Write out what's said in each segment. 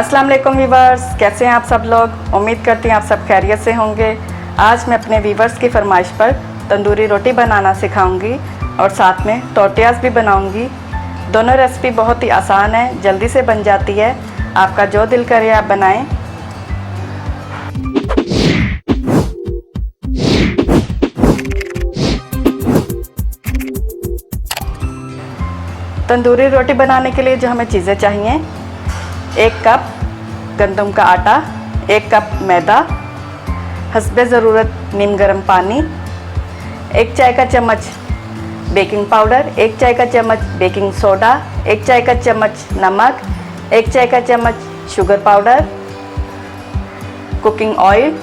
अस्सलाम वालेकुम वीवर्स, कैसे हैं आप सब लोग। उम्मीद करती हैं आप सब खैरियत से होंगे। आज मैं अपने वीवर्स की फरमाइश पर तंदूरी रोटी बनाना सिखाऊंगी और साथ में टोटियास भी बनाऊंगी। दोनों रेसिपी बहुत ही आसान है, जल्दी से बन जाती है। आपका जो दिल करे आप बनाएं। तंदूरी रोटी बनाने के लिए जो हमें चीज़ें चाहिए, 1 कप गंदम का आटा, 1 कप मैदा, हस्बे ज़रूरत नीम गर्म पानी, 1 चाय का चम्मच बेकिंग पाउडर, 1 चाय का चम्मच बेकिंग सोडा, 1 चाय का चम्मच नमक, 1 चाय का चम्मच शुगर पाउडर, कुकिंग ऑयल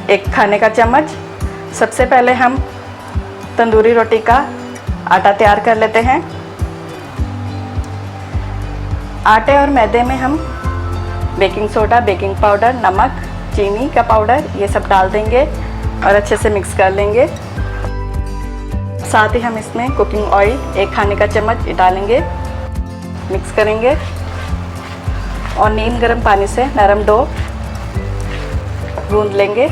1 खाने का चम्मच। सबसे पहले हम तंदूरी रोटी का आटा तैयार कर लेते हैं। आटे और मैदे में हम बेकिंग सोडा, बेकिंग पाउडर, नमक, चीनी का पाउडर ये सब डाल देंगे और अच्छे से मिक्स कर लेंगे। साथ ही हम इसमें कुकिंग ऑयल 1 खाने का चम्मच डालेंगे, मिक्स करेंगे और नीम गर्म पानी से नरम डो गूंद लेंगे।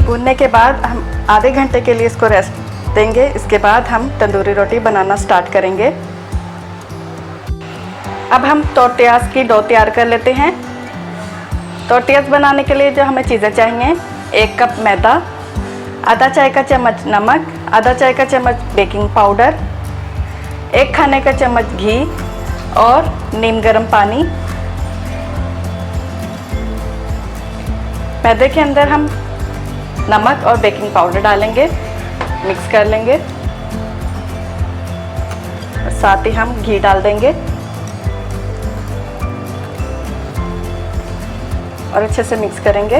गूंदने के बाद हम आधे घंटे के लिए इसको रेस्ट देंगे। इसके बाद हम तंदूरी रोटी बनाना स्टार्ट करेंगे। अब हम टोटियास की डो तैयार कर लेते हैं। टोटियास बनाने के लिए जो हमें चीज़ें चाहिए, 1 कप मैदा, आधा चाय का चम्मच नमक, आधा चाय का चम्मच बेकिंग पाउडर, 1 खाने का चम्मच घी और नीम गर्म पानी। मैदे के अंदर हम नमक और बेकिंग पाउडर डालेंगे, मिक्स कर लेंगे और साथ ही हम घी डाल देंगे और अच्छे से मिक्स करेंगे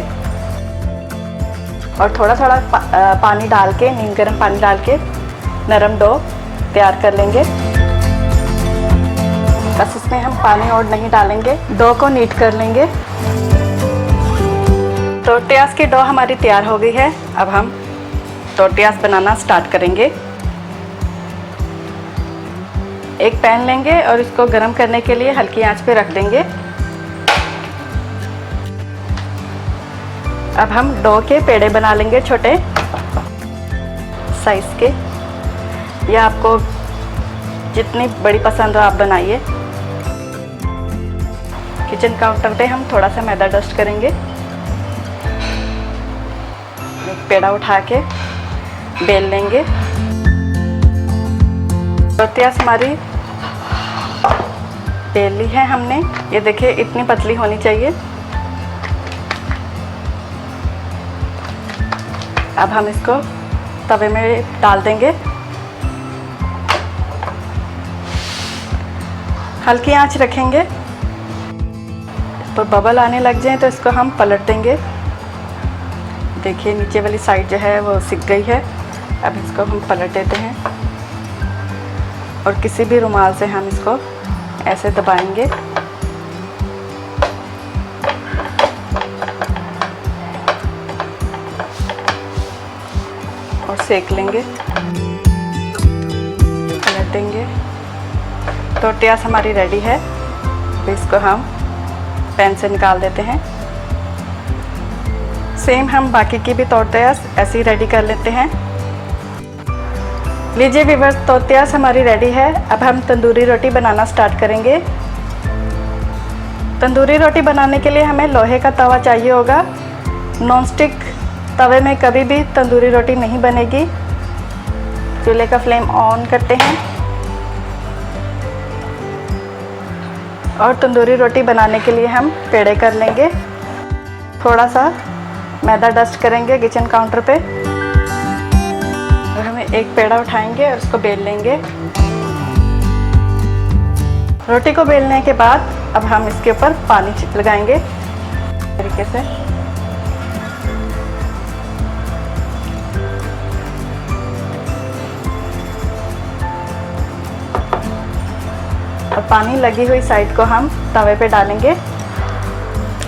और थोड़ा थोड़ा पानी डाल के, नीम गर्म पानी डाल के नरम डो तैयार कर लेंगे। बस इसमें हम पानी और नहीं डालेंगे, डो को नीट कर लेंगे। टोटियास की डो हमारी तैयार हो गई है। अब हम टोटियास बनाना स्टार्ट करेंगे। एक पैन लेंगे और इसको गर्म करने के लिए हल्की आंच पे रख देंगे। अब हम डो के पेड़े बना लेंगे, छोटे साइज के, या आपको जितनी बड़ी पसंद हो आप बनाइए। किचन काउंटर पे हम थोड़ा सा मैदा डस्ट करेंगे। एक पेड़ा उठा के बेल लेंगे। टोटियास हमारी बेल ली है हमने, ये देखिए इतनी पतली होनी चाहिए। अब हम इसको तवे में डाल देंगे। हल्की आंच रखेंगे, तो बबल आने लग जाए तो इसको हम पलट देंगे। देखिए नीचे वाली साइड जो है वो सिक गई है। अब इसको हम पलट देते हैं और किसी भी रुमाल से हम इसको ऐसे दबाएंगे। और सेक लेंगे, पलट देंगे। टोटियास हमारी रेडी है। तो इसको हम पैन से निकाल देते हैं। सेम हम बाकी की भी टोटियास ऐसे ही रेडी कर लेते हैं। लीजिए व्यूअर्स, टोटियास हमारी रेडी है। अब हम तंदूरी रोटी बनाना स्टार्ट करेंगे। तंदूरी रोटी बनाने के लिए हमें लोहे का तवा चाहिए होगा। नॉनस्टिक तवे में कभी भी तंदूरी रोटी नहीं बनेगी। चूल्हे का फ्लेम ऑन करते हैं और तंदूरी रोटी बनाने के लिए हम पेड़े कर लेंगे। थोड़ा सा मैदा डस्ट करेंगे किचन काउंटर पे और हमें एक पेड़ा उठाएंगे और उसको बेल लेंगे। रोटी को बेलने के बाद अब हम इसके ऊपर पानी लगाएंगे इस तरीके से। और पानी लगी हुई साइड को हम तवे पे डालेंगे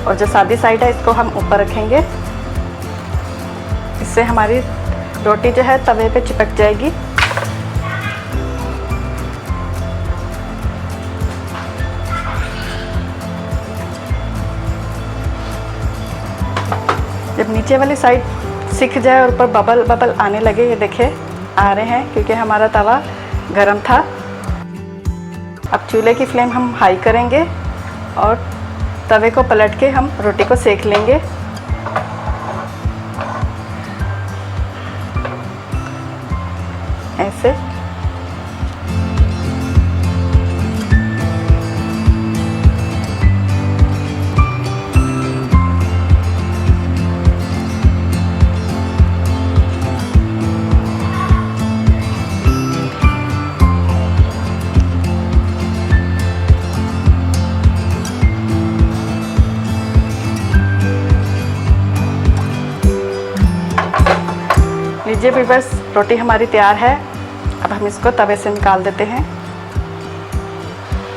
और जो सादी साइड है इसको हम ऊपर रखेंगे। इससे हमारी रोटी जो है तवे पे चिपक जाएगी। जब नीचे वाली साइड सिक जाए और ऊपर बबल बबल आने लगे, ये देखिए आ रहे हैं, क्योंकि हमारा तवा गरम था। अब चूल्हे की फ्लेम हम हाई करेंगे और तवे को पलट के हम रोटी को सेक लेंगे। ऐसे लीजिए व्यूअर्स, रोटी हमारी तैयार है। अब हम इसको तवे से निकाल देते हैं।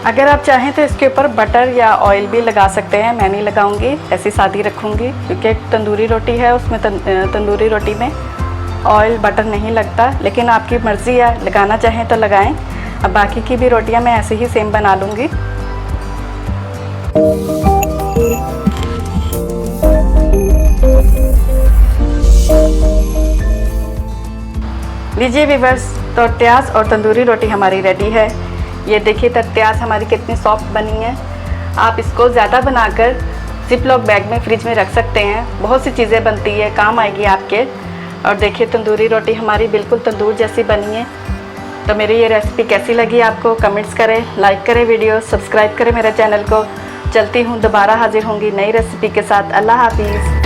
अगर आप चाहें तो इसके ऊपर बटर या ऑयल भी लगा सकते हैं, मैं नहीं लगाऊंगी, ऐसी सादी रखूंगी, क्योंकि एक तंदूरी रोटी है, उसमें तंदूरी रोटी में ऑयल बटर नहीं लगता। लेकिन आपकी मर्ज़ी है, लगाना चाहें तो लगाएं। अब बाकी की भी रोटियां मैं ऐसे ही सेम बना लूँगी। लीजिए व्यूअर्स, तोरत्यास और तंदूरी रोटी हमारी रेडी है। ये देखिए तोरत्यास हमारी कितनी सॉफ्ट बनी है। आप इसको ज़्यादा बनाकर जिपलॉक बैग में फ्रिज में रख सकते हैं, बहुत सी चीज़ें बनती है, काम आएगी आपके। और देखिए तंदूरी रोटी हमारी बिल्कुल तंदूर जैसी बनी है। तो मेरी ये रेसिपी कैसी लगी आपको, कमेंट्स करें, लाइक करें, वीडियो सब्सक्राइब करें मेरे चैनल को। चलती हूँ, दोबारा हाजिर होंगी नई रेसिपी के साथ। अल्लाह हाफिज़।